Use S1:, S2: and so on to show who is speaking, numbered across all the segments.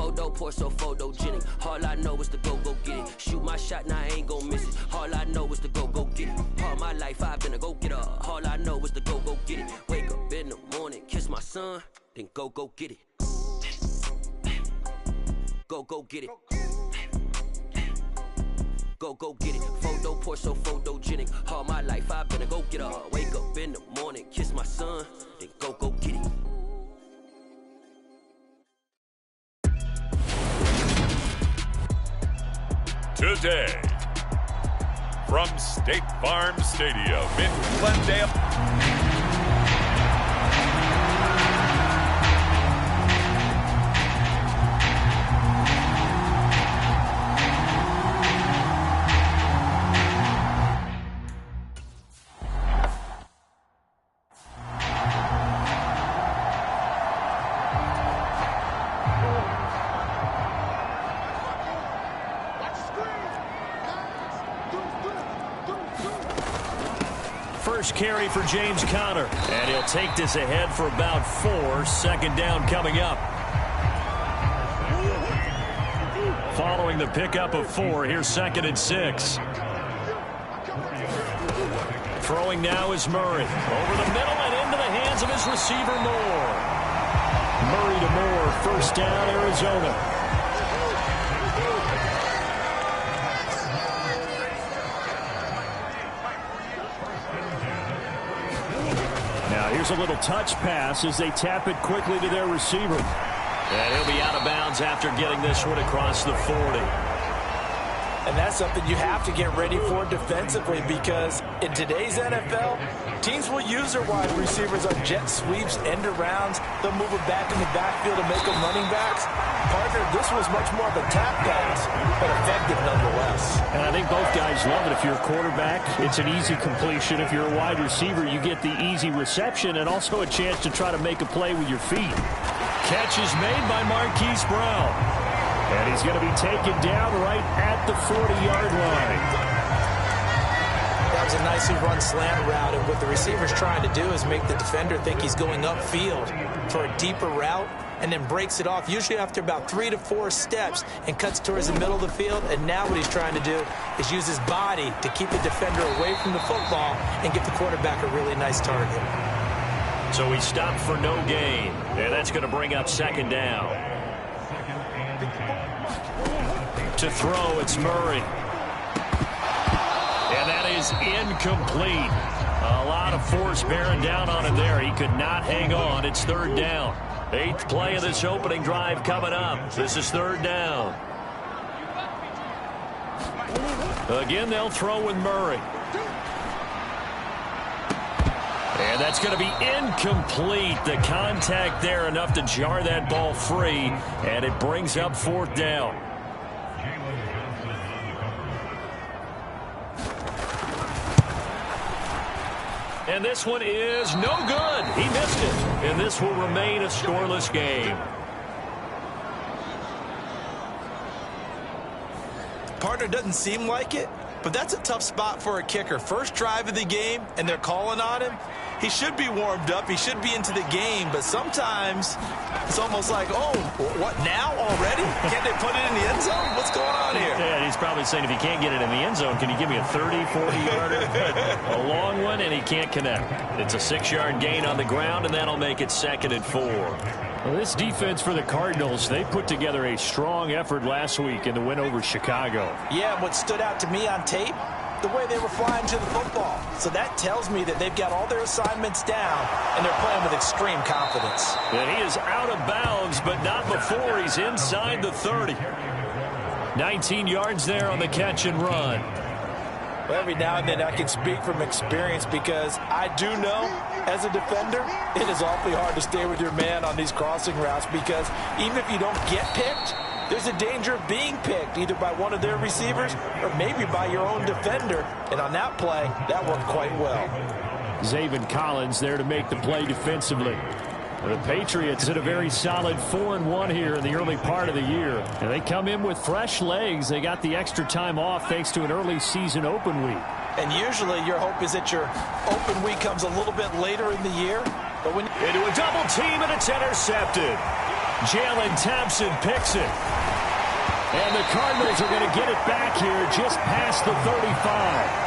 S1: Photo poor, so photogenic. All I know is to go get it. Shoot my shot, now I ain't gon' miss it. All I know is to go get it. All my life I've been a go-getter. All I know is to go get it. Wake up in the morning, kiss my son, then go get it. Go get it. Go get it. Photo poor, so photogenic. All my life I've been a go-getter. Wake up in the morning, kiss my son, then go get it.
S2: Today, from State Farm Stadium in Glendale.
S3: First carry for James Conner, and he'll take this ahead for about 4. Second down coming up. Following the pickup of 4, here's 2nd and 6. Throwing now is Murray. Over the middle and into the hands of his receiver, Moore. Murray to Moore, first down, Arizona. Here's a little touch pass as they tap it quickly to their receiver. And he'll be out of bounds after getting this one across the 40.
S4: And that's something you have to get ready for defensively, because in today's NFL, teams will use their wide receivers on jet sweeps, end arounds. They'll move it back in the backfield to make them running backs. Partner, this was much more of a tap pass, but effective nonetheless.
S3: And I think both guys love it. If you're a quarterback, it's an easy completion. If you're a wide receiver, you get the easy reception and also a chance to try to make a play with your feet. Catch is made by Marquise Brown. And he's going to be taken down right at the 40-yard line.
S4: That was a nicely run slant route, and what the receiver's trying to do is make the defender think he's going upfield for a deeper route, and then breaks it off, usually after about 3 to 4 steps, and cuts towards the middle of the field. And now what he's trying to do is use his body to keep the defender away from the football and give the quarterback a really nice target.
S3: So he stopped for no gain, and that's going to bring up 2nd down. To throw, it's Murray. And that is incomplete. A lot of force bearing down on him there. He could not hang on. It's 3rd down. 8th play of this opening drive coming up. This is 3rd down. Again, they'll throw with Murray. And that's going to be incomplete. The contact there enough to jar that ball free. And it brings up 4th down. And this one is no good. He missed it. And this will remain a scoreless game.
S4: Partner, doesn't seem like it, but that's a tough spot for a kicker. First drive of the game, and they're calling on him. He should be warmed up. He should be into the game, but sometimes it's almost like, oh, what now already? Can't they put it in the end zone? What's going on here?
S3: Yeah, he's probably saying, if he can't get it in the end zone, can you give me a 30, 40-yarder? A long one, and he can't connect. It's a 6-yard gain on the ground, and that'll make it 2nd and 4. Well, this defense for the Cardinals, they put together a strong effort last week in the win over Chicago.
S4: Yeah, and what stood out to me on tape, the way they were flying to the football. So that tells me that they've got all their assignments down, and they're playing with extreme confidence.
S3: And he is out of bounds, but not before he's inside the 30. 19 yards there on the catch and run.
S4: Well, every now and then I can speak from experience, because I do know, as a defender, it is awfully hard to stay with your man on these crossing routes, because even if you don't get picked, there's a danger of being picked either by one of their receivers or maybe by your own defender. And on that play, that worked quite well.
S3: Zaven Collins there to make the play defensively. The Patriots at a very solid 4-1 here in the early part of the year. And they come in with fresh legs. They got the extra time off thanks to an early season open week.
S4: And usually your hope is that your open week comes a little bit later in the year. But when
S3: into a double team, and it's intercepted. Jalen Thompson picks it. And the Cardinals are going to get it back here just past the 35.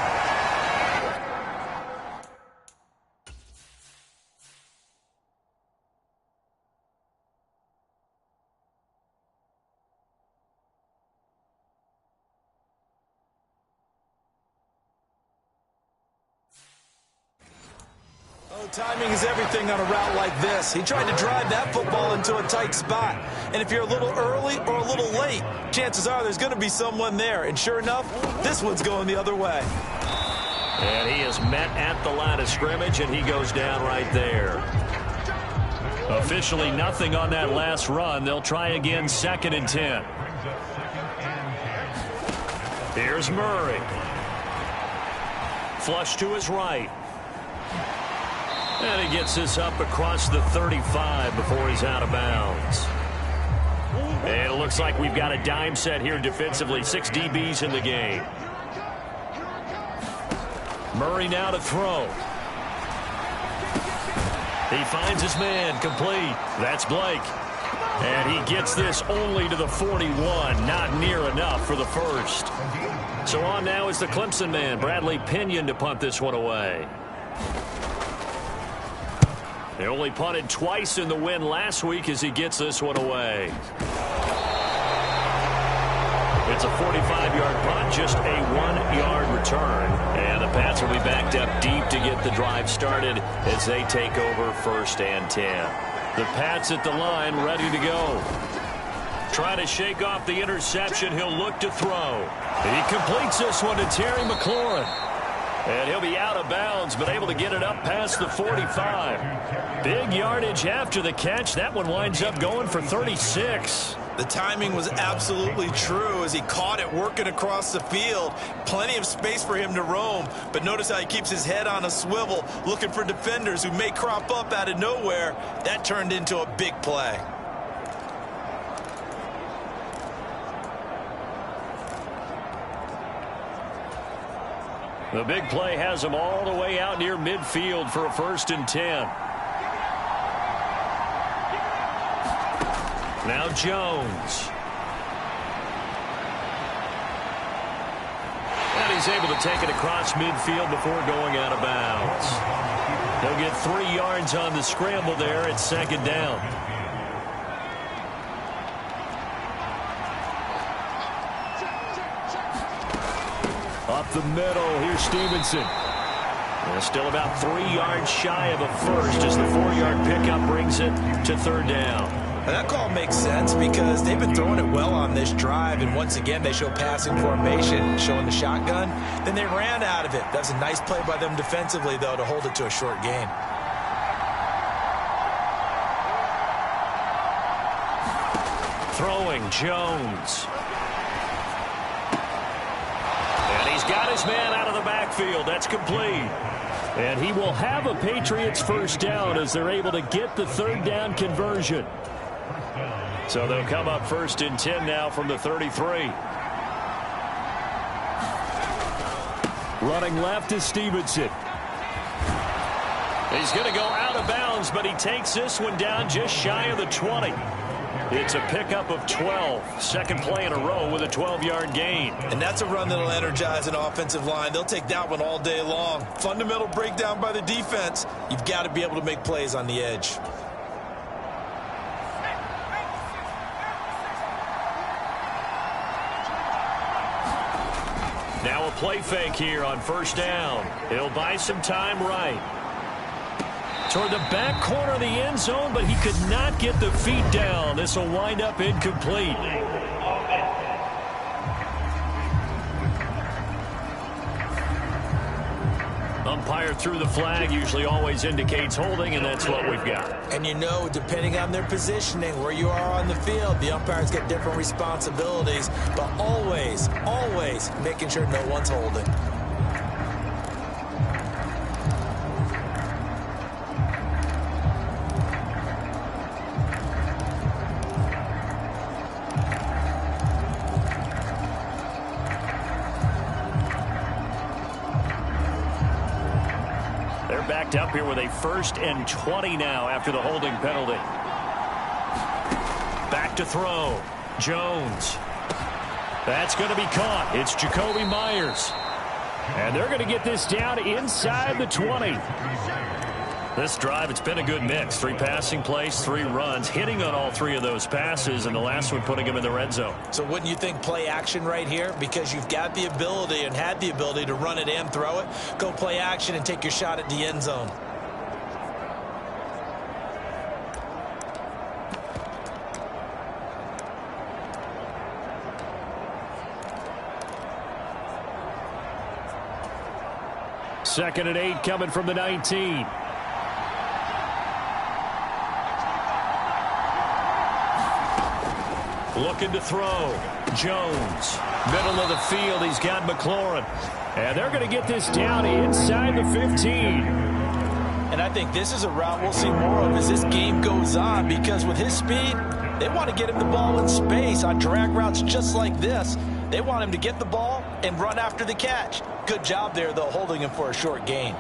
S4: Timing is everything on a route like this. He tried to drive that football into a tight spot. And if you're a little early or a little late, chances are there's going to be someone there. And sure enough, this one's going the other way.
S3: And he is met at the line of scrimmage, and he goes down right there. Officially nothing on that last run. They'll try again, 2nd and 10. Here's Murray. Flush to his right. And he gets this up across the 35 before he's out of bounds. And it looks like we've got a dime set here defensively. 6 DBs in the game. Murray now to throw. He finds his man, complete. That's Blake. And he gets this only to the 41. Not near enough for the first. So on now is the Clemson man, Bradley Pinion, to punt this one away. They only punted twice in the win last week as he gets this one away. It's a 45-yard punt, just a 1-yard return. And the Pats will be backed up deep to get the drive started as they take over 1st and 10. The Pats at the line, ready to go. Trying to shake off the interception. He'll look to throw. He completes this one to Terry McLaurin. And he'll be out of bounds, but able to get it up past the 45. Big yardage after the catch. That one winds up going for 36.
S4: The timing was absolutely true as he caught it working across the field. Plenty of space for him to roam, but notice how he keeps his head on a swivel, looking for defenders who may crop up out of nowhere. That turned into a big play.
S3: The big play has him all the way out near midfield for a 1st and 10. Now Jones. And he's able to take it across midfield before going out of bounds. He'll get 3 yards on the scramble there. It's 2nd down. Up the middle, here's Stevenson. And still about 3 yards shy of a first as the 4-yard pickup brings it to 3rd down.
S4: And that call makes sense because they've been throwing it well on this drive, and once again they show passing formation, showing the shotgun. Then they ran out of it. That was a nice play by them defensively, though, to hold it to a short gain.
S3: Throwing Jones. He's got his man out of the backfield. That's complete. And he will have a Patriots 1st down as they're able to get the 3rd down conversion. So they'll come up 1st and 10 now from the 33. Running left is Stevenson. He's going to go out of bounds, but he takes this one down just shy of the 20. It's a pickup of 12. 2nd play in a row with a 12-yard gain.
S4: And that's a run that'll energize an offensive line. They'll take that one all day long. Fundamental breakdown by the defense. You've got to be able to make plays on the edge.
S3: Now a play fake here on 1st down. He'll buy some time right. Toward the back corner of the end zone, but he could not get the feet down. This will wind up incomplete. Umpire threw the flag, usually always indicates holding, and that's what we've got.
S4: And you know, depending on their positioning, where you are on the field, the umpires get different responsibilities, but always, always making sure no one's holding.
S3: Up here with a 1st and 20 now after the holding penalty. Back to throw. Jones. That's going to be caught. It's Jakobi Meyers. And they're going to get this down inside the 20. This drive, it's been a good mix. 3 passing plays, 3 runs, hitting on all 3 of those passes, and the last one putting him in the red zone.
S4: So wouldn't you think play action right here? Because you've got the ability and had the ability to run it and throw it. Go play action and take your shot at the end zone.
S3: Second and 8 coming from the 19. Looking to throw. Jones. Middle of the field. He's got McLaurin. And they're going to get this down inside the 15.
S4: And I think this is a route we'll see more of as this game goes on, because with his speed, they want to get him the ball in space on drag routes just like this. They want him to get the ball and run after the catch. Good job there, though, holding him for a short gain.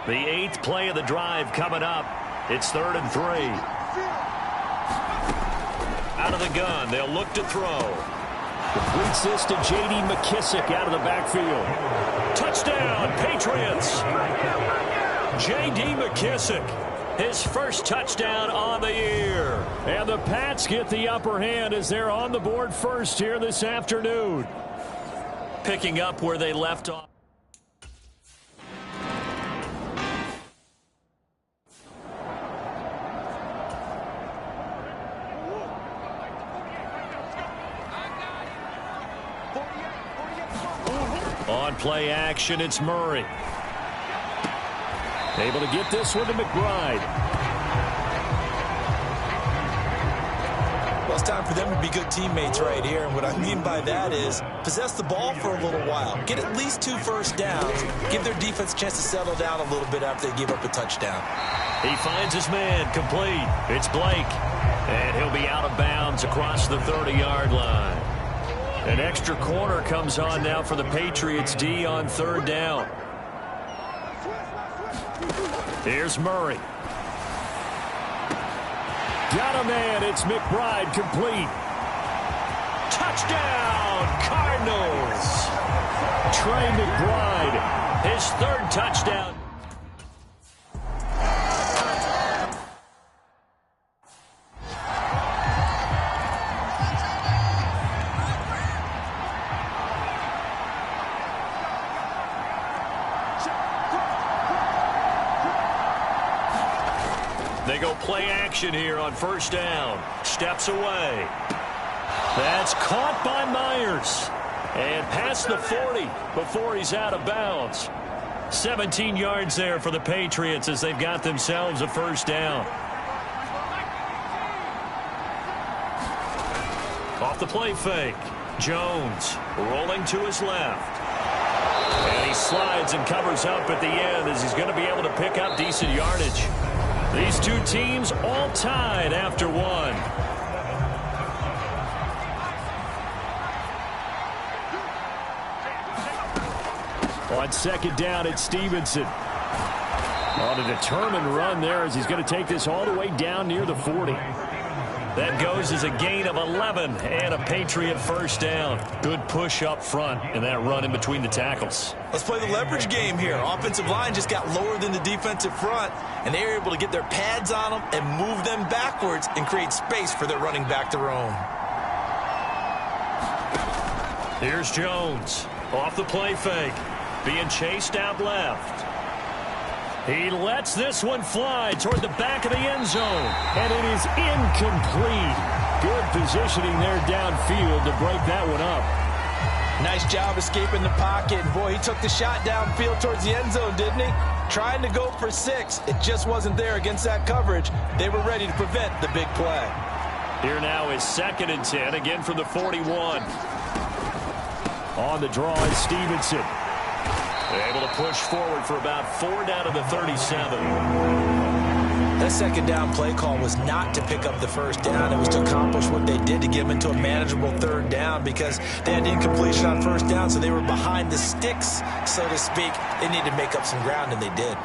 S3: The 8th play of the drive coming up. It's 3rd and 3. Out of the gun, they'll look to throw. Completes this to J.D. McKissick out of the backfield. Touchdown, Patriots! J.D. McKissick, his first touchdown on the year. And the Pats get the upper hand as they're on the board first here this afternoon. Picking up where they left off. On play action, it's Murray. Able to get this one to McBride.
S4: Well, it's time for them to be good teammates right here. And what I mean by that is possess the ball for a little while. Get at least 2 first downs. Give their defense a chance to settle down a little bit after they give up a touchdown.
S3: He finds his man complete. It's Blake. And he'll be out of bounds across the 30-yard line. An extra corner comes on now for the Patriots D on 3rd down. Here's Murray. Got a man. It's McBride complete. Touchdown, Cardinals. Trey McBride, his 3rd touchdown. They go play action here on 1st down. Steps away. That's caught by Meyers. And past the 40 before he's out of bounds. 17 yards there for the Patriots as they've got themselves a 1st down. Off the play fake. Jones rolling to his left. And he slides and covers up at the end as he's going to be able to pick up decent yardage. These 2 teams all tied after 1. On 2nd down, it's Stevenson. On a determined run there as he's going to take this all the way down near the 40. That goes as a gain of 11 and a Patriot 1st down. Good push up front and that run in between the tackles.
S4: Let's play the leverage game here. Offensive line just got lower than the defensive front, and they were able to get their pads on them and move them backwards and create space for their running back to roam.
S3: Here's Jones. Off the play fake. Being chased out left. He lets this one fly toward the back of the end zone. And it is incomplete. Good positioning there downfield to break that one up.
S4: Nice job escaping the pocket. And boy, he took the shot downfield towards the end zone, didn't he? Trying to go for 6. It just wasn't there against that coverage. They were ready to prevent the big play.
S3: Here now is 2nd and 10, again from the 41. On the draw is Stevenson. Able to push forward for about 4 down to the 37.
S4: That second down play call was not to pick up the first down. It was to accomplish what they did to get them into a manageable third down because they had incompletion on first down, so they were behind the sticks, so to speak. They needed to make up some ground, and they did.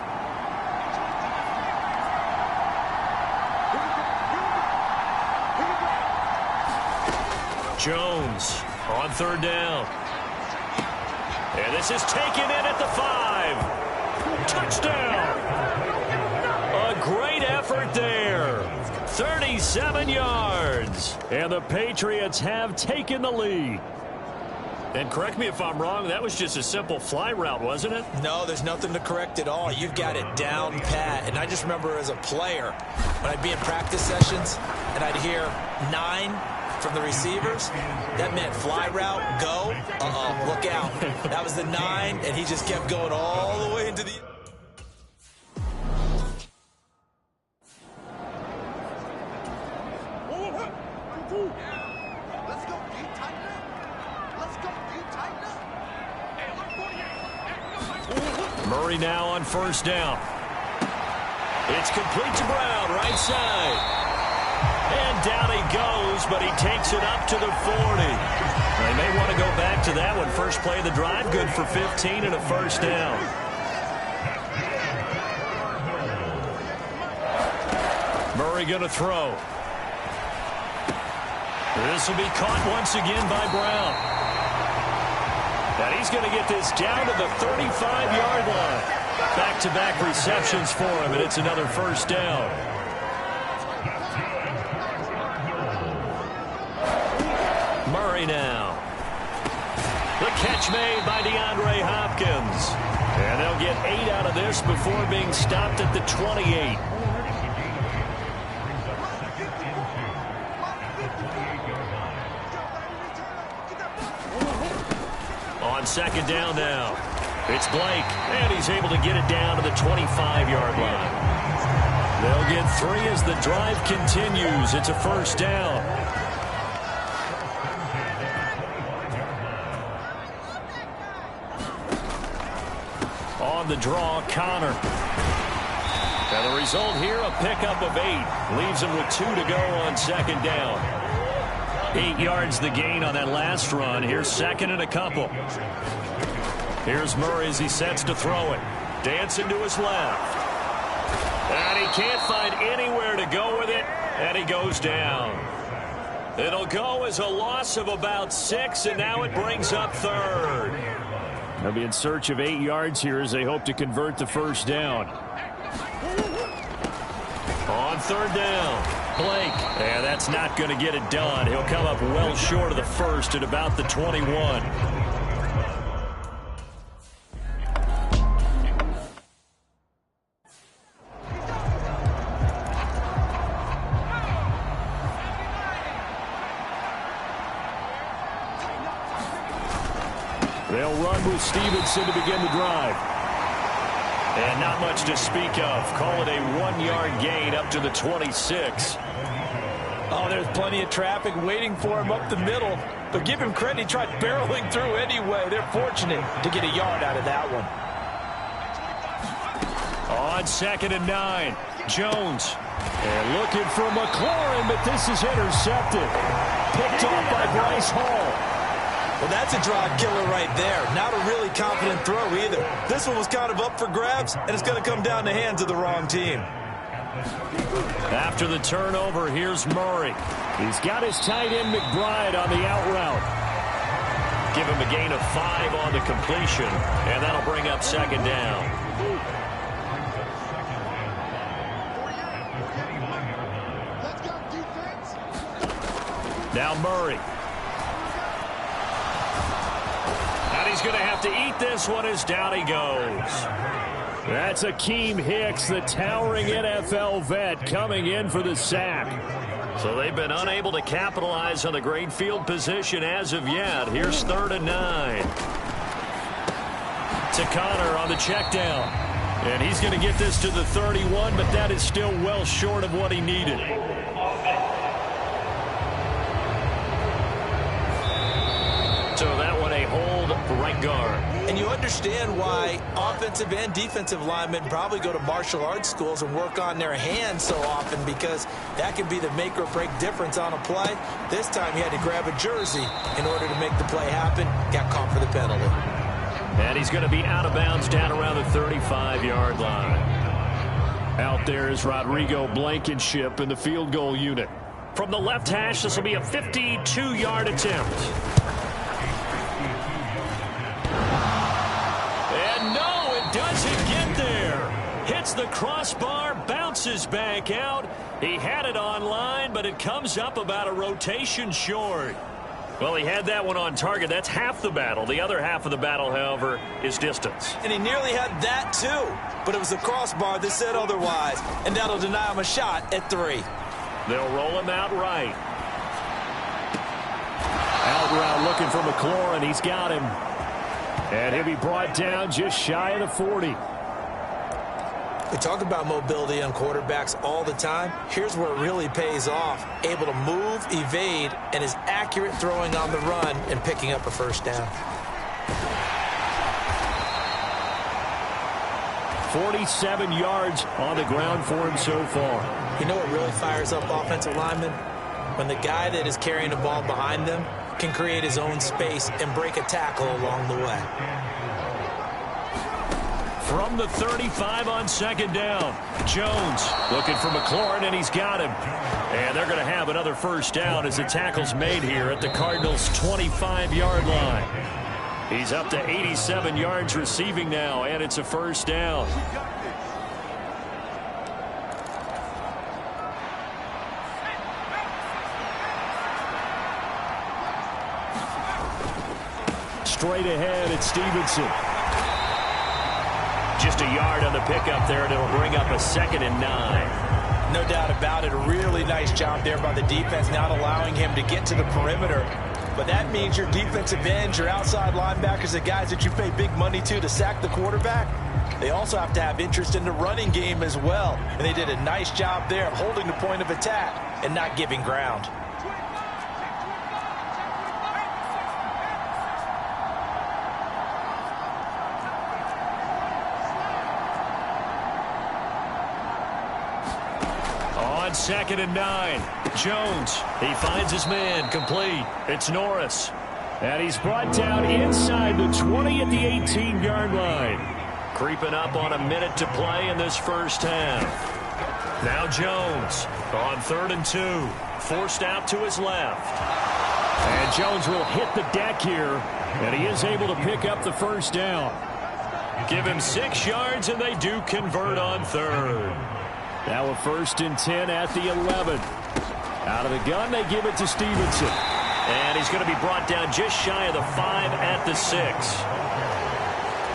S3: Jones on third down. And this is taken in at the 5. Touchdown. A great effort there. 37 yards. And the Patriots have taken the lead. And correct me if I'm wrong, that was just a simple fly route, wasn't it?
S4: No, there's nothing to correct at all. You've got it down pat. And I just remember as a player, when I'd be in practice sessions and I'd hear 9 from the receivers, that meant fly route, go, look out. That was the 9, and he just kept going all the way into the...
S5: Let's go, deep tighten up. Let's go, deep tighten up.
S3: Murray now on first down. It's complete to Brown, right side. And down he goes, but he takes it up to the 40. They may want to go back to that one. First play of the drive, good for 15 and a first down. Murray going to throw. This will be caught once again by Brown. And he's going to get this down to the 35-yard line. Back-to-back receptions for him, and it's another first down. Murray now. The catch made by DeAndre Hopkins. And they'll get 8 out of this before being stopped at the 28. On second down now. It's Blake, and he's able to get it down to the 25-yard line. They'll get 3 as the drive continues. It's a first down. On the draw, Connor. And the result here, a pickup of 8. Leaves him with 2 to go on second down. 8 yards the gain on that last run. Here's second and a couple. Here's Murray as he sets to throw it. Dancing to his left. And he can't find anywhere to go with it. And he goes down. It'll go as a loss of about 6, and now it brings up third. They'll be in search of 8 yards here as they hope to convert the first down. On third down, Blake. And that's not going to get it done. He'll come up well short of the first at about the 21. They'll run with Stevenson to begin the drive. And not much to speak of. Call it a 1-yard gain up to the 26.
S4: Oh, there's plenty of traffic waiting for him up the middle. But give him credit, he tried barreling through anyway. They're fortunate to get a yard out of that one.
S3: On second and 9, Jones. And looking for McLaurin, but this is intercepted. Picked off by Bryce Hall.
S4: Well, that's a drive killer right there. Not a really confident throw either. This one was kind of up for grabs, and it's going to come down the hands of the wrong team.
S3: After the turnover, here's Murray. He's got his tight end McBride on the out route. Give him a gain of 5 on the completion, and that'll bring up second down. Now Murray. And he's going to have to eat this one as down he goes. That's Akeem Hicks, the towering NFL vet, coming in for the sack. So they've been unable to capitalize on the great field position as of yet. Here's third and 9. To Connor on the check down. And he's going to get this to the 31, but that is still well short of what he needed. So that one a hold right guard.
S4: And you understand why offensive and defensive linemen probably go to martial arts schools and work on their hands so often, because that can be the make or break difference on a play. This time he had to grab a jersey in order to make the play happen. Got caught for the penalty.
S3: And he's going to be out of bounds down around the 35-yard line. Out there is Rodrigo Blankenship in the field goal unit. From the left hash, this will be a 52-yard attempt. And no, it doesn't get there. Hits the crossbar, bounces back out. He had it on line, but it comes up about a rotation short. Well, he had that one on target. That's half the battle. The other half of the battle, however, is distance.
S4: And he nearly had that, too. But it was the crossbar that said otherwise. And that'll deny him a shot at 3.
S3: They'll roll him out right. Out route looking for McLaurin. He's got him. And he'll be brought down just shy of the 40.
S4: We talk about mobility on quarterbacks all the time. Here's where it really pays off. Able to move, evade, and is accurate throwing on the run and picking up a first down.
S3: 47 yards on the ground for him so far.
S4: You know what really fires up offensive linemen? When the guy that is carrying the ball behind them can create his own space and break a tackle along the way.
S3: From the 35 on second down, Jones looking for McLaurin, and he's got him. And they're going to have another first down as the tackle's made here at the Cardinals' 25-yard line. He's up to 87 yards receiving now, and it's a first down. Straight ahead, it's Stevenson. Just a yard on the pickup there, and it'll bring up a 2nd and 9.
S4: No doubt about it. A really nice job there by the defense, not allowing him to get to the perimeter. But that means your defensive ends, your outside linebackers, the guys that you pay big money to sack the quarterback, they also have to have interest in the running game as well. And they did a nice job there of holding the point of attack and not giving ground.
S3: On 2nd and 9, Jones, he finds his man, complete. It's Norris. And he's brought down inside the 20 at the 18-yard line. Creeping up on a minute to play in this first half. Now Jones on 3rd and 2, forced out to his left. And Jones will hit the deck here, and he is able to pick up the first down. Give him 6 yards, and they do convert on 3rd. Now a 1st and 10 at the 11. Out of the gun, they give it to Stevenson. And he's going to be brought down just shy of the 5 at the 6.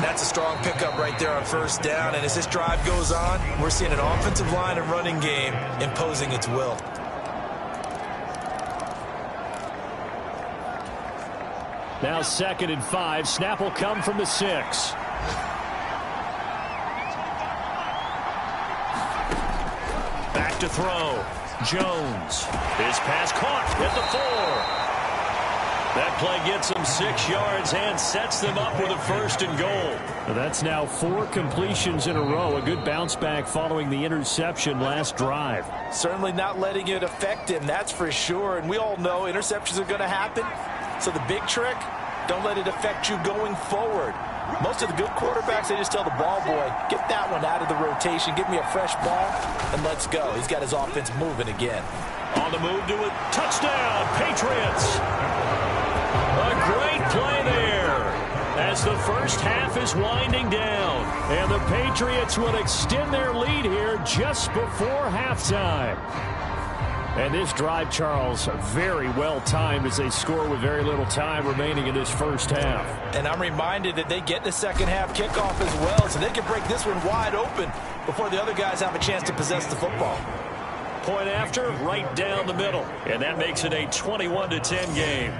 S4: That's a strong pickup right there on first down. And as this drive goes on, we're seeing an offensive line and running game imposing its will.
S3: Now 2nd and 5. Snap will come from the 6. Back to throw. Jones. His pass caught at the 4. That play gets them 6 yards and sets them up with a 1st and goal. That's now 4 completions in a row. A good bounce back following the interception last drive.
S4: Certainly not letting it affect him, that's for sure. And we all know interceptions are going to happen. So the big trick, don't let it affect you going forward. Most of the good quarterbacks, they just tell the ball boy, get that one out of the rotation, give me a fresh ball, and let's go. He's got his offense moving again.
S3: On the move to a touchdown, Patriots. A great play there as the first half is winding down. And the Patriots will extend their lead here just before halftime. And this drive, Charles, very well timed as they score with very little time remaining in this first half.
S4: And I'm reminded that they get the second half kickoff as well, so they can break this one wide open before the other guys have a chance to possess the football.
S3: Point after, right down the middle. And that makes it a 21-10 game.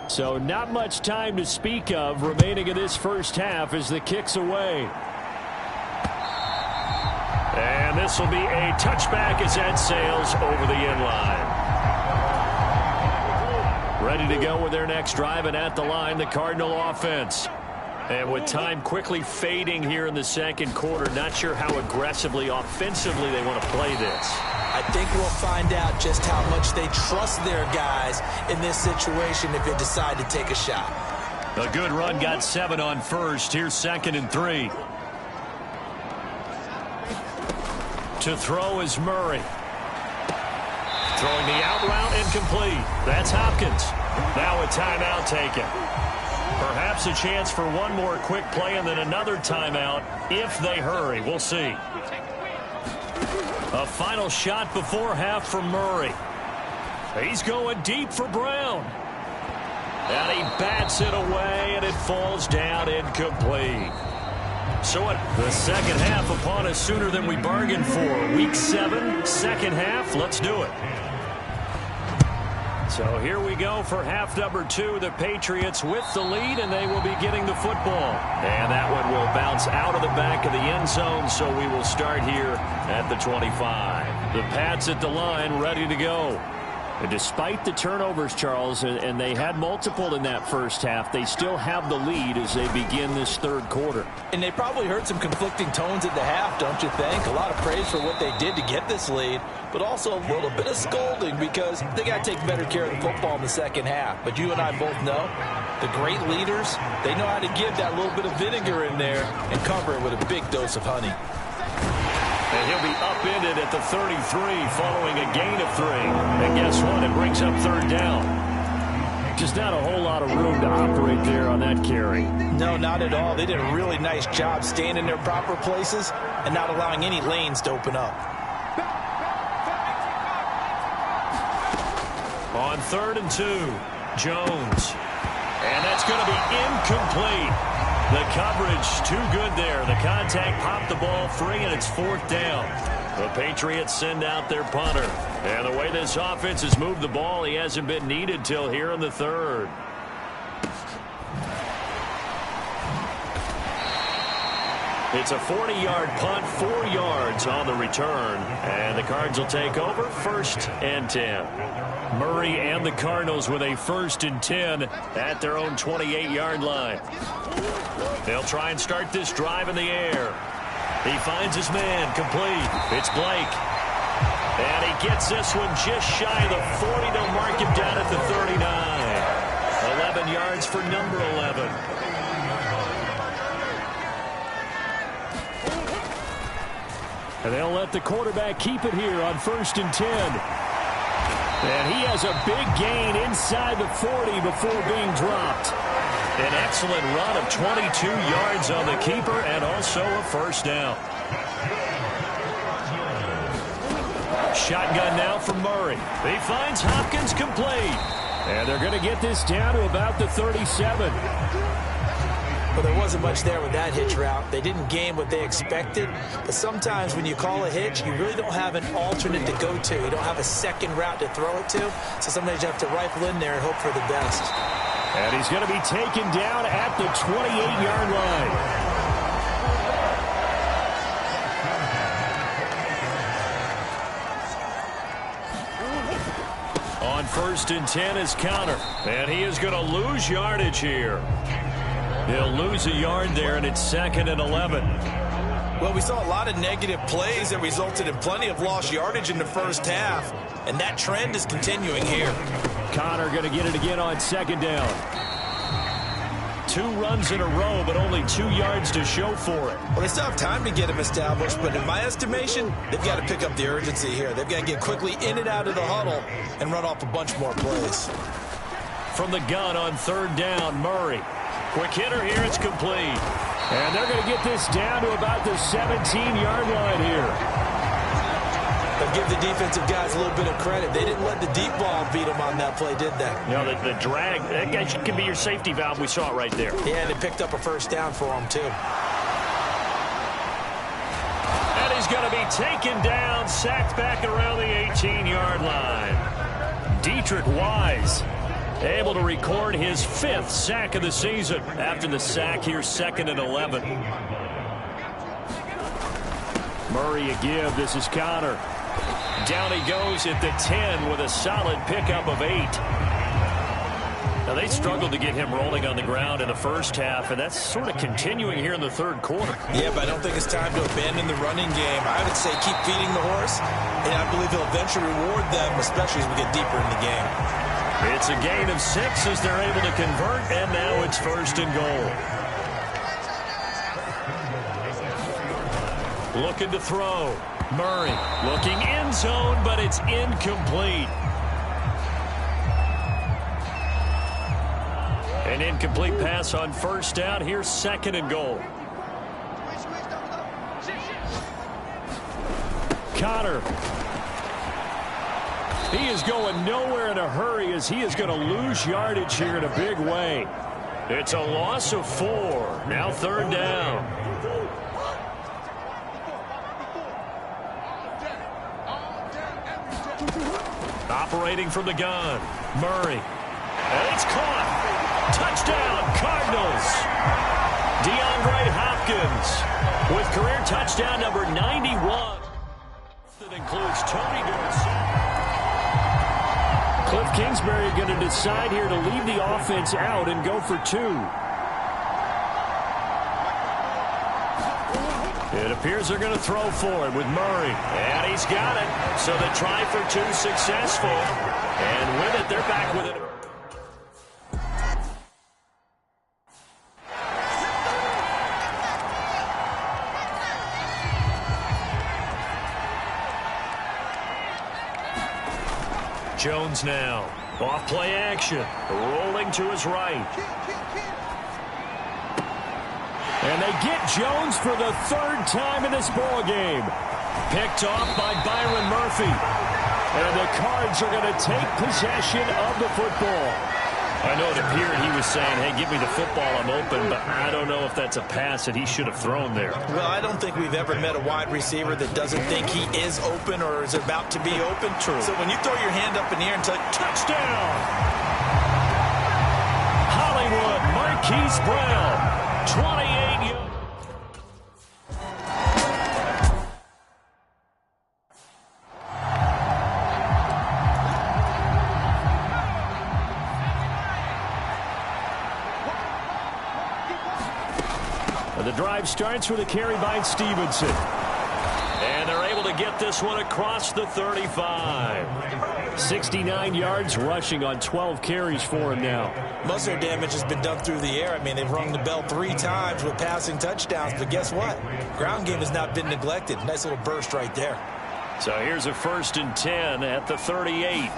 S3: So not much time to speak of remaining in this first half as the kick's away. And this will be a touchback as that sails over the end line. Ready to go with their next drive, and at the line, the Cardinal offense. And with time quickly fading here in the second quarter, not sure how aggressively, offensively they want to play this.
S4: I think we'll find out just how much they trust their guys in this situation if they decide to take a shot.
S3: A good run, got 7 on first. Here's 2nd and 3. To throw is Murray. Throwing the out route, incomplete. That's Hopkins. Now a timeout taken. Perhaps a chance for one more quick play and then another timeout if they hurry. We'll see. A final shot before half from Murray. He's going deep for Brown. And he bats it away, and it falls down incomplete. So the second half upon us sooner than we bargained for. Week 7, second half. Let's do it. So here we go for half number 2. The Patriots with the lead, and they will be getting the football. And that one will bounce out of the back of the end zone, so we will start here at the 25. The Pats at the line, ready to go. And despite the turnovers, Charles, and they had multiple in that first half, they still have the lead as they begin this third quarter.
S4: And they probably heard some conflicting tones at the half, don't you think? A lot of praise for what they did to get this lead, but also a little bit of scolding because they got to take better care of the football in the second half. But you and I both know the great leaders, they know how to give that little bit of vinegar in there and cover it with a big dose of honey.
S3: And he'll be upended at the 33 following a gain of 3. And guess what? It brings up third down. Just not a whole lot of room to operate there on that carry.
S4: No, not at all. They did a really nice job staying in their proper places and not allowing any lanes to open up.
S3: On 3rd and 2, Jones. And that's going to be incomplete. The coverage too good there. The contact popped the ball free, and it's 4th down. The Patriots send out their punter. And the way this offense has moved the ball, he hasn't been needed till here in the 3rd. It's a 40-yard punt, 4 yards on the return. And the Cards will take over 1st and 10. Murray and the Cardinals with a 1st and 10 at their own 28-yard line. They'll try and start this drive in the air. He finds his man, complete. It's Blake. And he gets this one just shy of the 40. They'll mark him down at the 39. 11 yards for number 11. And they'll let the quarterback keep it here on 1st and 10. And he has a big gain inside the 40 before being dropped. An excellent run of 22 yards on the keeper and also a 1st down. Shotgun now from Murray. He finds Hopkins complete. And they're going to get this down to about the 37.
S4: Well, there wasn't much there with that hitch route. They didn't gain what they expected. But sometimes when you call a hitch, you really don't have an alternate to go to. You don't have a second route to throw it to. So sometimes you have to rifle in there and hope for the best.
S3: And he's going to be taken down at the 28-yard line. On 1st and 10 is Conner. And he is going to lose yardage here. He'll lose a yard there, and it's 2nd and 11.
S4: Well, we saw a lot of negative plays that resulted in plenty of lost yardage in the first half, and that trend is continuing here.
S3: Conner going to get it again on 2nd down. 2 runs in a row, but only 2 yards to show for it.
S4: Well, they still have time to get him established, but in my estimation, they've got to pick up the urgency here. They've got to get quickly in and out of the huddle and run off a bunch more plays.
S3: From the gun on 3rd down, Murray. Quick hitter here, it's complete. And they're going to get this down to about the 17-yard line here.
S4: But give the defensive guys a little bit of credit. They didn't let the deep ball beat them on that play, did they?
S3: You know, the drag, that can be your safety valve. We saw it right there.
S4: Yeah, and they picked up a 1st down for them, too.
S3: And he's going to be taken down, sacked back around the 18-yard line. Deatrich Wise able to record his 5th sack of the season. After the sack here, 2nd and 11. Murray a give. This is Conner. Down he goes at the 10 with a solid pickup of 8. Now, they struggled to get him rolling on the ground in the first half, and that's sort of continuing here in the third quarter.
S4: Yeah, but I don't think it's time to abandon the running game. I would say keep feeding the horse, and I believe he'll eventually reward them, especially as we get deeper in the game.
S3: It's a gain of 6 as they're able to convert, and now it's 1st and goal. Looking to throw. Murray looking end zone, but it's incomplete. An incomplete pass on 1st down. Here's 2nd and goal. Connor. He is going nowhere in a hurry as he is going to lose yardage here in a big way. It's a loss of 4. Now 3rd down. Operating from the gun. Murray. And it's caught. Touchdown, Cardinals. DeAndre Hopkins with career touchdown number 91. That includes Tony Dorsett. Cliff Kingsbury going to decide here to leave the offense out and go for 2. It appears they're going to throw for it with Murray. And he's got it. So the try for 2 successful. And with it, they're back with it. Jones now. Off play action. Rolling to his right. And they get Jones for the 3rd time in this ball game. Picked off by Byron Murphy. And the Cards are going to take possession of the football. I know it appeared he was saying, hey, give me the football, I'm open, but I don't know if that's a pass that he should have thrown there.
S4: Well, I don't think we've ever met a wide receiver that doesn't think he is open or is about to be open.
S3: True.
S4: So when you throw your hand up in the air and tell
S3: touchdown! Hollywood, Marquise Brown, 28 yards. The drive starts with a carry by Stevenson. And they're able to get this one across the 35. 69 yards rushing on 12 carries for him now.
S4: Most of their damage has been done through the air. I mean, they've rung the bell 3 times with passing touchdowns. But guess what? Ground game has not been neglected. Nice little burst right there.
S3: So here's a 1st and 10 at the 38.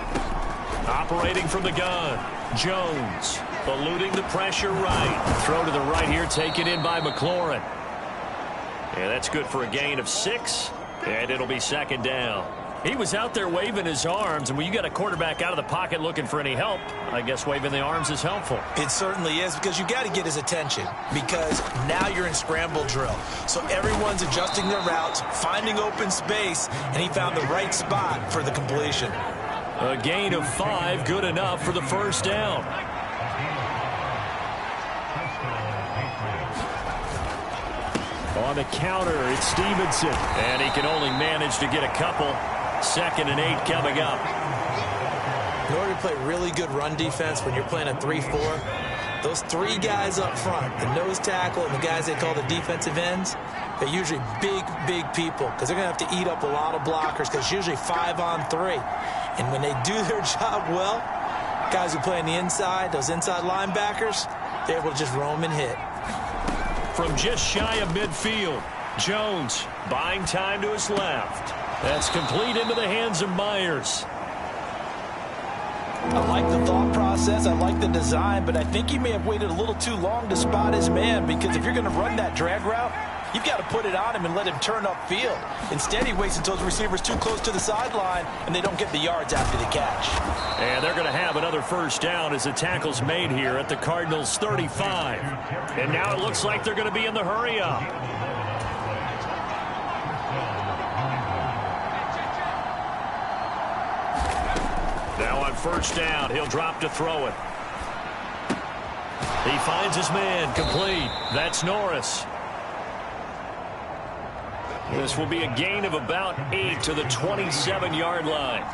S3: Operating from the gun. Jones. Eluding the pressure right. Throw to the right here, taken in by McLaurin. Yeah, that's good for a gain of 6, and it'll be 2nd down. He was out there waving his arms, and when you got a quarterback out of the pocket looking for any help, I guess waving the arms is helpful.
S4: It certainly is, because you got to get his attention, because now you're in scramble drill. So everyone's adjusting their routes, finding open space, and he found the right spot for the completion.
S3: A gain of 5, good enough for the 1st down. On the counter, it's Stevenson. And he can only manage to get a couple. 2nd and 8 coming up.
S4: In order to play really good run defense when you're playing a 3-4, those 3 guys up front, the nose tackle and the guys they call the defensive ends, they're usually big, big people because they're going to have to eat up a lot of blockers because it's usually 5 on 3. And when they do their job well, guys who play on the inside, those inside linebackers, they're able to just roam and hit.
S3: From just shy of midfield, Jones buying time to his left. That's complete into the hands of Myers.
S4: I like the thought process. I like the design, but I think he may have waited a little too long to spot his man because if you're going to run that drag route, you've got to put it on him and let him turn upfield. Instead, he waits until his receiver's too close to the sideline and they don't get the yards after the catch.
S3: And they're going to have another 1st down as the tackle's made here at the Cardinals' 35. And now it looks like they're going to be in the hurry-up. Now on 1st down, he'll drop to throw it. He finds his man, complete. That's Norris. This will be a gain of about 8 to the 27-yard line.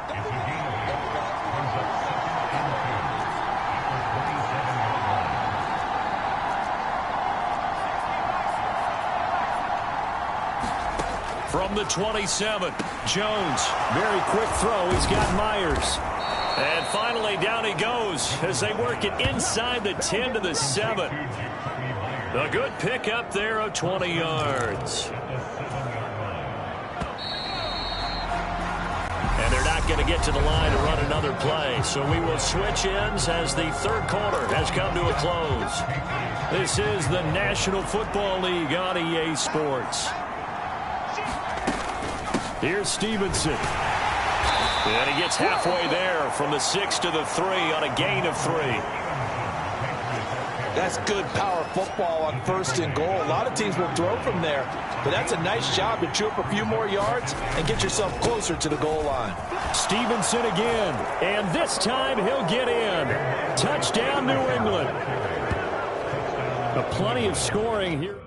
S3: from the 27. Jones, very quick throw. He's got Myers. And finally, down he goes as they work it inside the 10 to the 7. A good pick up there of 20 yards. And they're not going to get to the line to run another play. So we will switch ends as the third quarter has come to a close. This is the National Football League on EA Sports. Here's Stevenson. And he gets halfway there from the 6 to the 3 on a gain of 3.
S4: That's good power football on 1st and goal. A lot of teams will throw from there, but that's a nice job to chew up a few more yards and get yourself closer to the goal line.
S3: Stevenson again, and this time he'll get in. Touchdown, New England. Plenty of scoring here.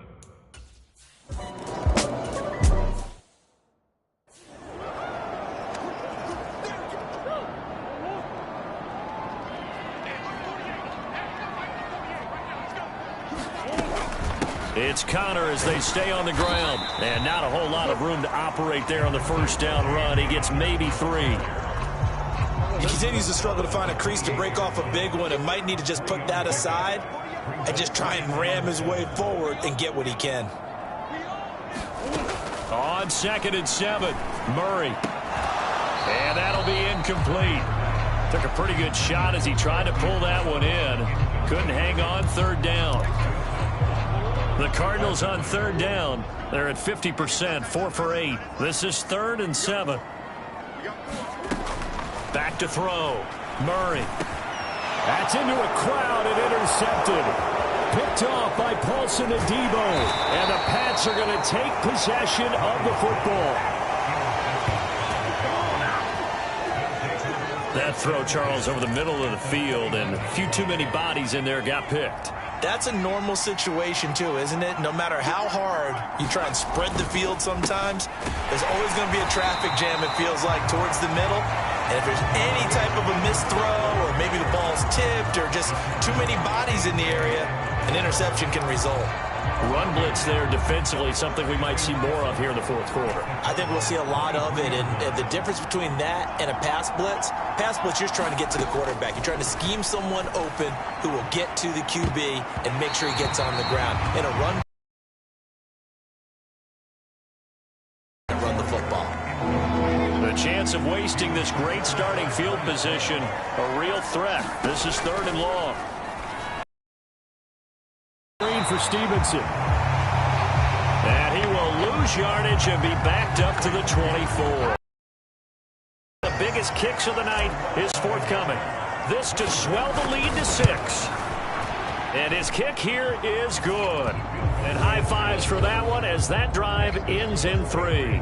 S3: It's Connor as they stay on the ground. And not a whole lot of room to operate there on the first down run. He gets maybe 3.
S4: He continues to struggle to find a crease to break off a big one and might need to just put that aside and just try and ram his way forward and get what he can.
S3: On 2nd and 7, Murray. And that'll be incomplete. Took a pretty good shot as he tried to pull that one in. Couldn't hang on 3rd down. The Cardinals on 3rd down. They're at 50%, 4 for 8. This is 3rd and 7. Back to throw. Murray. That's into a crowd and intercepted. Picked off by Paulson Adebo. And the Pats are going to take possession of the football. That throw, Charles, over the middle of the field, and a few too many bodies in there got picked.
S4: That's a normal situation, too, isn't it? No matter how hard you try and spread the field sometimes, there's always going to be a traffic jam, it feels like, towards the middle. And if there's any type of a missed throw or maybe the ball's tipped or just too many bodies in the area, an interception can result.
S3: Run blitz there defensively, something we might see more of here in the 4th quarter.
S4: I think we'll see a lot of it, and the difference between that and a pass blitz, you're just trying to get to the quarterback. You're trying to scheme someone open who will get to the QB and make sure he gets on the ground. In a run the football.
S3: The chance of wasting this great starting field position, a real threat. This is 3rd and long. For Stevenson. And he will lose yardage and be backed up to the 24. The biggest kicks of the night is forthcoming. This to swell the lead to 6. And his kick here is good. And high fives for that one as that drive ends in 3.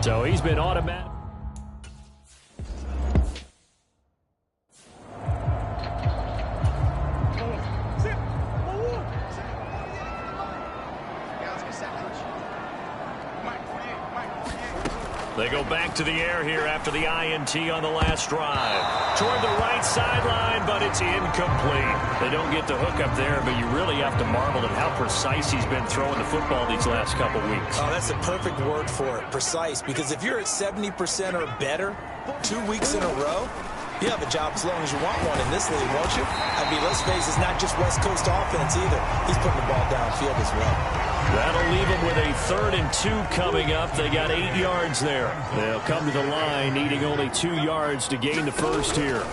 S3: So he's been automatic. They go back to the air here after the INT on the last drive. Toward the right sideline, but it's incomplete. They don't get the hook up there, but you really have to marvel at how precise he's been throwing the football these last couple weeks.
S4: Oh, that's the perfect word for it, precise, because if you're at 70% or better 2 weeks in a row, you have a job as long as you want one in this league, won't you? I mean, let's face it, it's not just West Coast offense either. He's putting the ball downfield as well.
S3: That'll leave them with a 3rd and 2 coming up. They got 8 yards there. They'll come to the line needing only 2 yards to gain the first here.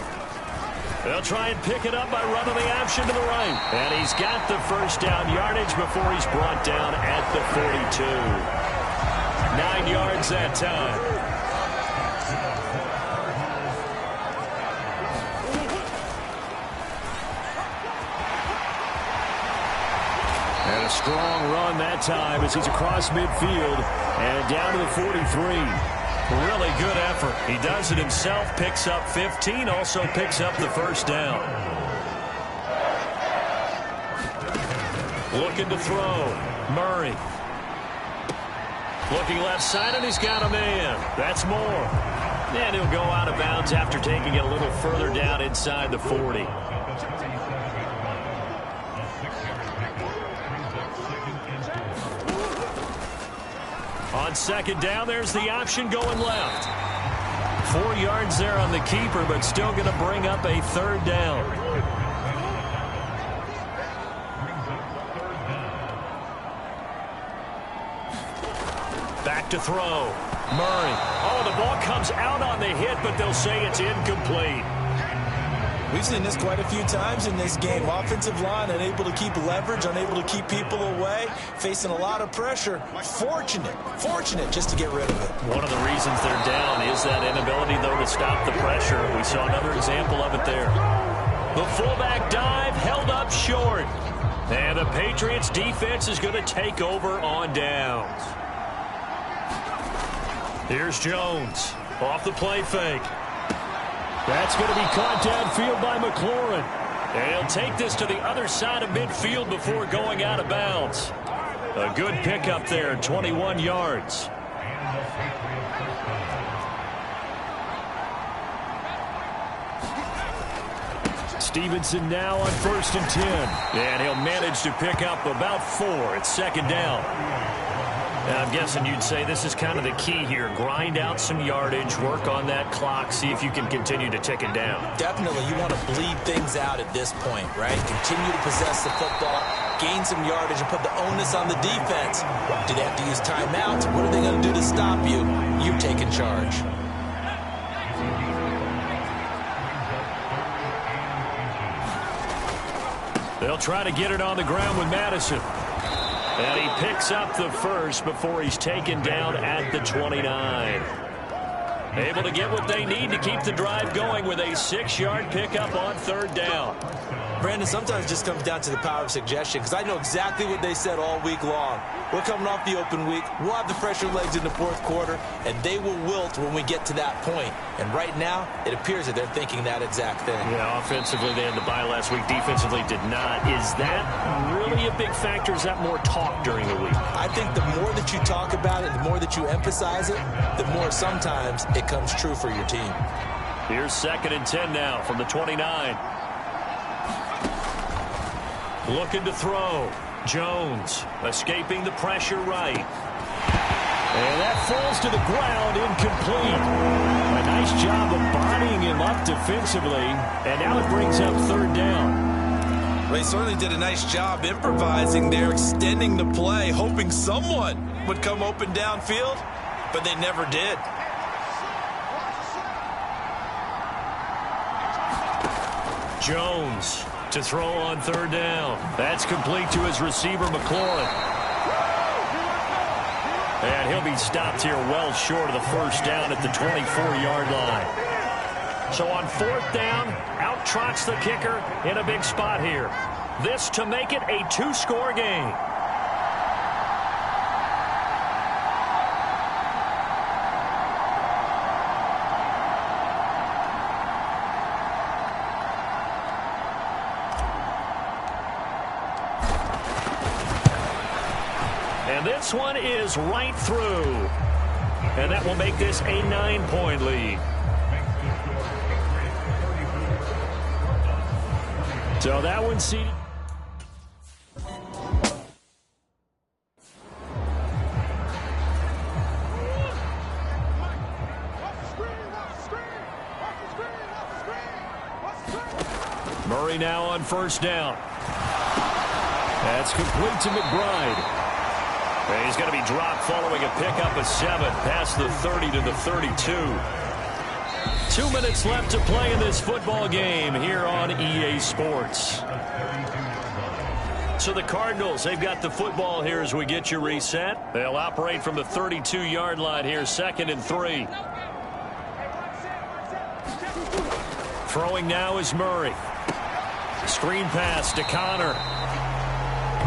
S3: They'll try and pick it up by running the option to the right. And he's got the first down yardage before he's brought down at the 42. 9 yards that time. And a strong run that time as he's across midfield and down to the 43. Really good effort. He does it himself, picks up 15, also picks up the first down. Looking to throw. Murray. Looking left side, and he's got a man. That's Moore. And he'll go out of bounds after taking it a little further down inside the 40. On second down, there's the option going left. 4 yards there on the keeper, but still going to bring up a third down. Back to throw. Murray. Oh, the ball comes out on the hit, but they'll say it's incomplete.
S4: We've seen this quite a few times in this game. Offensive line unable to keep leverage, unable to keep people away, facing a lot of pressure. Fortunate just to get rid of it.
S3: One of the reasons they're down is that inability, though, to stop the pressure. We saw another example of it there. The fullback dive held up short. And the Patriots defense is going to take over on downs. Here's Jones off the play fake. That's going to be caught downfield by McLaurin. And he'll take this to the other side of midfield before going out of bounds. A good pickup there, 21 yards. Stevenson now on 1st and 10. And he'll manage to pick up about 4. It's second down. I'm guessing you'd say this is kind of the key here. Grind out some yardage, work on that clock, see if you can continue to tick it down.
S4: Definitely, you want to bleed things out at this point, right? Continue to possess the football, gain some yardage, and put the onus on the defense. Do they have to use timeouts? What are they going to do to stop you? You're taking charge.
S3: They'll try to get it on the ground with Madison. And he picks up the first before he's taken down at the 29. Able to get what they need to keep the drive going with a 6-yard pickup on third down.
S4: Brandon, sometimes it just comes down to the power of suggestion, because I know exactly what they said all week long. We're coming off the open week. We'll have the fresher legs in the fourth quarter, and they will wilt when we get to that point. And right now, it appears that they're thinking that exact thing.
S3: Yeah, offensively, they had to bye last week. Defensively, did not. Is that really a big factor? Is that more talk during the week?
S4: I think the more that you talk about it, the more that you emphasize it, the more sometimes it comes true for your team.
S3: Here's 2nd and 10 now from the 29. Looking to throw. Jones escaping the pressure right. And that falls to the ground, incomplete. A nice job of bodying him up defensively. And now it brings up third down.
S4: Well, he certainly did a nice job improvising there, extending the play, hoping someone would come open downfield, but they never did.
S3: Jones to throw on third down. That's complete to his receiver, McLaurin. And he'll be stopped here well short of the first down at the 24-yard line. So on 4th down, out trots the kicker in a big spot here. This to make it a 2-score game. And this one is right through. And that will make this a 9-point lead. So that one's seated. Murray now on 1st down. That's complete to McBride. And he's going to be dropped following a pickup of 7 past the 30 to the 32. 2 minutes left to play in this football game here on EA Sports. So the Cardinals, they've got the football here as we get you reset. They'll operate from the 32-yard line here, 2nd and 3. Throwing now is Murray. Screen pass to Connor.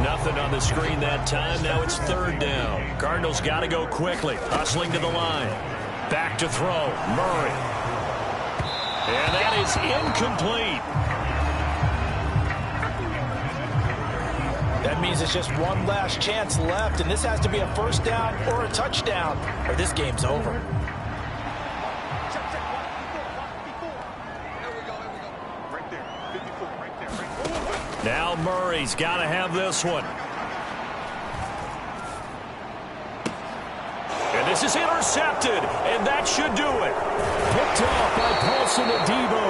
S3: Nothing on the screen that time. Now it's 3rd down. Cardinals got to go quickly. Hustling to the line. Back to throw. Murray. And that is incomplete.
S4: That means it's just one last chance left, and this has to be a 1st down or a touchdown, or this game's over.
S3: Now Murray's got to have this one. And this is intercepted, and that should do it. Picked off by Paulson Adebo.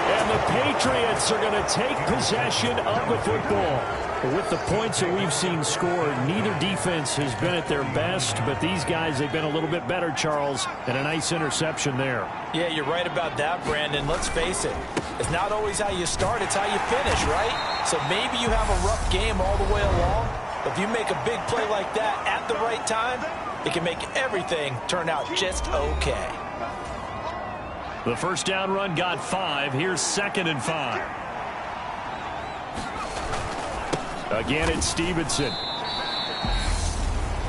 S3: And the Patriots are going to take possession of the football. With the points that we've seen scored, neither defense has been at their best, but these guys, they've been a little bit better, Charles, and a nice interception there.
S4: Yeah, you're right about that, Brandon. Let's face it. It's not always how you start, it's how you finish, right? So maybe you have a rough game all the way along, but if you make a big play like that at the right time, it can make everything turn out just okay.
S3: The first down run got 5. Here's 2nd and 5. Again, it's Stevenson.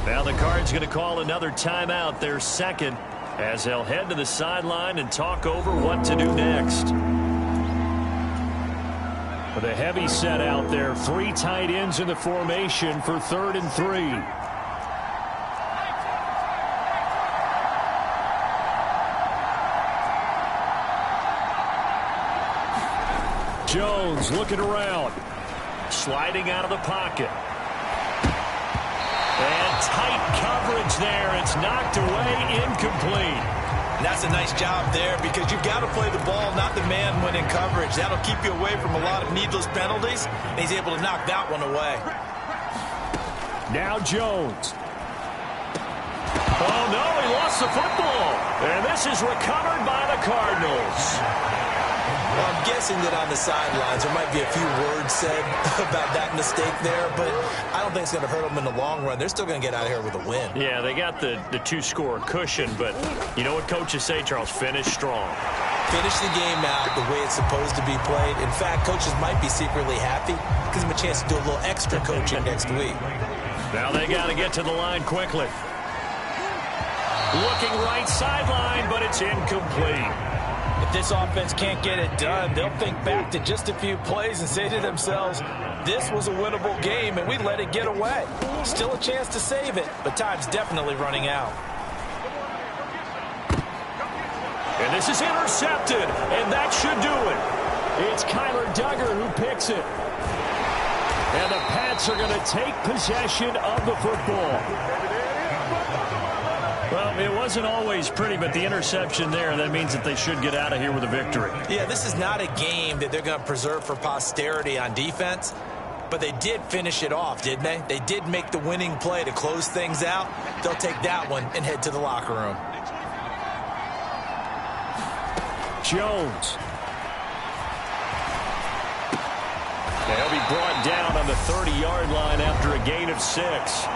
S3: Now the Cards going to call another timeout, their second, as they'll head to the sideline and talk over what to do next. With a heavy set out there, 3 tight ends in the formation for 3rd and 3. Jones looking around. Sliding out of the pocket. And tight coverage there. It's knocked away, incomplete.
S4: And that's a nice job there because you've got to play the ball, not the man when in coverage. That'll keep you away from a lot of needless penalties, and he's able to knock that one away.
S3: Now Jones. Oh, no, he lost the football. And this is recovered by the Cardinals.
S4: Well, I'm guessing that on the sidelines there might be a few words said about that mistake there, but I don't think it's going to hurt them in the long run. They're still going to get out of here with a win.
S3: Yeah, they got the 2-score cushion, but you know what coaches say, Charles? Finish strong.
S4: Finish the game out the way it's supposed to be played. In fact, coaches might be secretly happy. Gives them a chance to do a little extra coaching next week.
S3: Now they got to get to the line quickly. Looking right sideline, but it's incomplete.
S4: If this offense can't get it done, they'll think back to just a few plays and say to themselves, this was a winnable game and we let it get away. Still a chance to save it, but time's definitely running out.
S3: And this is intercepted, and that should do it. It's Kyler Duggar who picks it. And the Pats are going to take possession of the football. Well, it wasn't always pretty, but the interception there, that means that they should get out of here with a victory.
S4: Yeah, this is not a game that they're going to preserve for posterity on defense, but they did finish it off, didn't they? They did make the winning play to close things out. They'll take that one and head to the locker room.
S3: Jones. They'll be brought down on the 30-yard line after a gain of 6.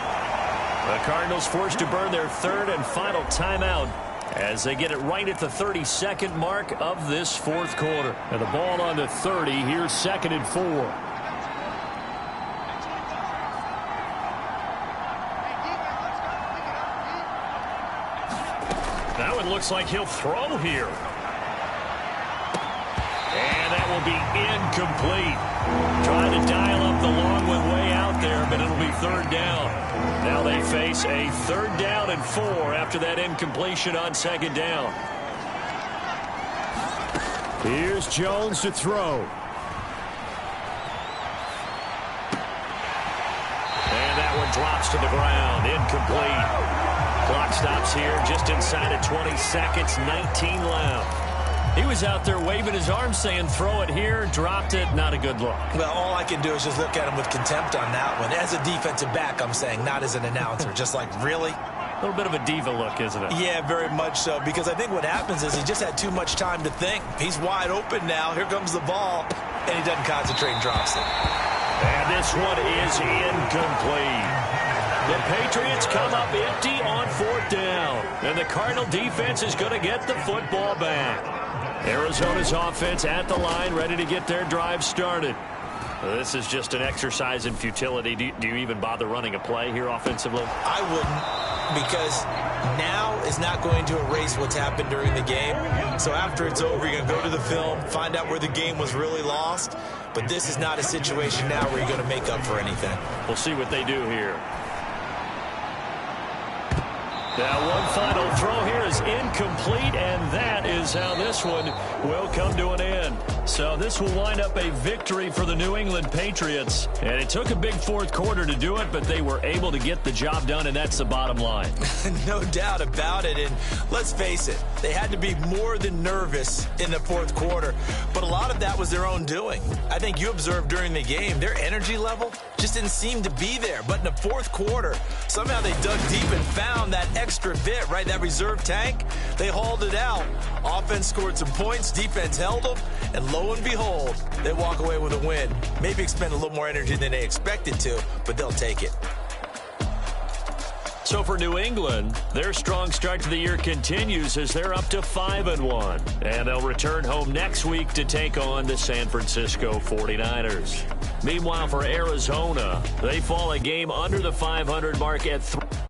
S3: The Cardinals forced to burn their 3rd and final timeout as they get it right at the 32nd mark of this 4th quarter. And the ball on the 30. Here's 2nd and 4. That one looks like he'll throw here. And that will be incomplete. Trying to dial up the long one way out there, but it'll be 3rd down. Now they face a 3rd down and 4 after that incompletion on 2nd down. Here's Jones to throw. And that one drops to the ground. Incomplete. Clock stops here just inside of 20 seconds. 19 left. He was out there waving his arms saying, throw it here, dropped it, not a good look.
S4: Well, all I can do is just look at him with contempt on that one. As a defensive back, I'm saying, not as an announcer. Just like, really?
S3: A little bit of a diva look, isn't it?
S4: Yeah, very much so, because I think what happens is he just had too much time to think. He's wide open now. Here comes the ball, and he doesn't concentrate and drops it.
S3: And this one is incomplete. The Patriots come up empty on 4th down, and the Cardinal defense is going to get the football back. Arizona's offense at the line, ready to get their drive started. This is just an exercise in futility. Do you even bother running a play here offensively?
S4: I wouldn't, because now is not going to erase what's happened during the game. So after it's over, you're going to go to the film, find out where the game was really lost. But this is not a situation now where you're going to make up for anything.
S3: We'll see what they do here. Now one final throw here is incomplete, and that is how this one will come to an end. So this will wind up a victory for the New England Patriots. And it took a big fourth quarter to do it, but they were able to get the job done, and that's the bottom line.
S4: No doubt about it. And let's face it, they had to be more than nervous in the fourth quarter. But a lot of that was their own doing. I think you observed during the game, their energy level just didn't seem to be there. But in the fourth quarter, somehow they dug deep and found that extra bit, right? That reserve tank. They hauled it out. Offense scored some points. Defense held them. And lo and behold, they walk away with a win. Maybe expend a little more energy than they expected to, but they'll take it.
S3: So for New England, their strong start to the year continues as they're up to 5-1. And they'll return home next week to take on the San Francisco 49ers. Meanwhile, for Arizona, they fall a game under the 500 mark at 3.